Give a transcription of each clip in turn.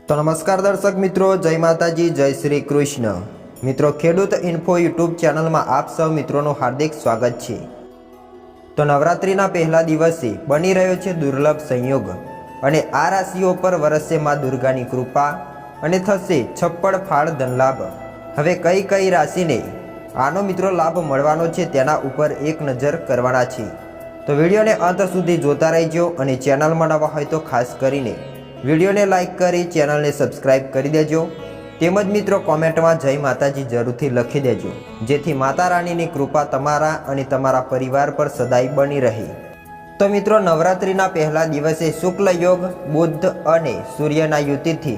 તો નમસ્કાર દર્શક મિત્રો, જય માતાજી, જય શ્રી કૃષ્ણ। મિત્રો, ખેડૂત ઇન્ફો યુટ્યુબ ચેનલમાં આપ સૌ મિત્રોનું હાર્દિક સ્વાગત છે। તો નવરાત્રિના પહેલા દિવસે બની રહ્યો છે દુર્લભ સંયોગ અને આ રાશિઓ પર વરસશે માં દુર્ગાની કૃપા અને થશે છપ્પડ ફાળ ધનલાભ। હવે કઈ કઈ રાશિને આનો મિત્રો લાભ મળવાનો છે તેના ઉપર એક નજર કરવાના છે। તો વિડીયોને અંત સુધી જોતા રહેજો અને ચેનલમાં નવા હોય તો ખાસ કરીને વિડીયોને લાઇક કરી ચેનલને સબસ્ક્રાઇબ કરી દેજો। તેમજ મિત્રો કોમેન્ટમાં જય માતાજી જરૂરથી લખી દેજો, જેથી માતા રાણીની કૃપા તમારા અને તમારા પરિવાર પર સદાય બની રહે। તો મિત્રો, નવરાત્રિના પહેલા દિવસે શુક્લ યોગ બુદ્ધ અને સૂર્યના યુતિથી,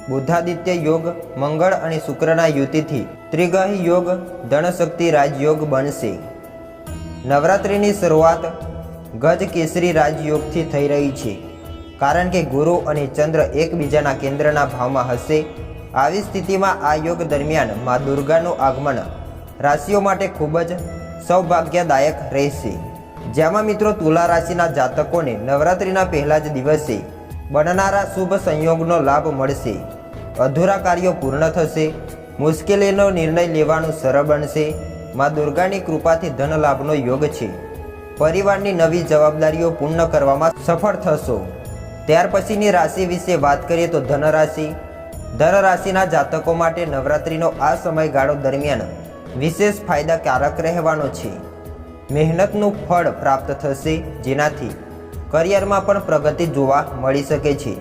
બુદ્ધાદિત્ય યોગ મંગળ અને શુક્રના યુતિથી ત્રિગ્રહી યોગ ધનશક્તિ રાજયોગ બનશે। નવરાત્રિની શરૂઆત ગજ કેસરી રાજયોગથી થઈ રહી છે, કારણ કે ગુરુ અને ચંદ્ર એકબીજાના કેન્દ્રના ભાવમાં હશે। આવી સ્થિતિમાં આ યોગ દરમિયાન માં દુર્ગાનું આગમન રાશિઓ માટે ખૂબ જ સૌભાગ્યદાયક રહેશે। જેમાં મિત્રો તુલા રાશિના જાતકોને નવરાત્રિના પહેલા જ દિવસે બનનારા શુભ સંયોગનો લાભ મળશે। અધૂરા કાર્યો પૂર્ણ થશે, મુશ્કેલીનો નિર્ણય લેવાનું સરળ બનશે। માં દુર્ગાની કૃપાથી ધન લાભનો યોગ છે। પરિવારની નવી જવાબદારીઓ પૂર્ણ કરવામાં સફળ થશો। ત્યાર પછીની રાશિ વિશે વાત કરીએ તો ધનરાશિ। ધનરાશિના જાતકો માટે નવરાત્રિનો આ સમયગાળો દરમિયાન વિશેષ ફાયદાકારક રહેવાનો છે। મહેનતનું ફળ પ્રાપ્ત થશે, જેનાથી કરિયરમાં પણ પ્રગતિ જોવા મળી શકે છે।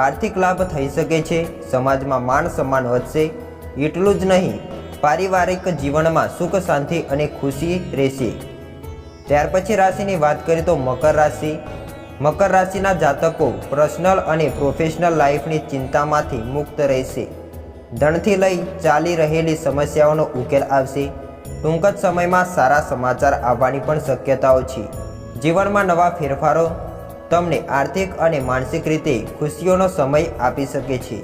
આર્થિક લાભ થઈ શકે છે, સમાજમાં માન સન્માન વધશે। એટલું જ નહીં, પારિવારિક જીવનમાં સુખ શાંતિ અને ખુશી રહેશે। ત્યાર પછી રાશિની વાત કરીએ તો મકર રાશિ। મકર રાશિના જાતકો પર્સનલ અને પ્રોફેશનલ લાઈફની ચિંતામાંથી મુક્ત રહેશે। ધનથી લઈ ચાલી રહેલી સમસ્યાઓનો ઉકેલ આવશે। ટૂંક જ સમયમાં સારા સમાચાર આવવાની પણ શક્યતાઓ છે। જીવનમાં નવા ફેરફારો તમને આર્થિક અને માનસિક રીતે ખુશીઓનો સમય આપી શકે છે।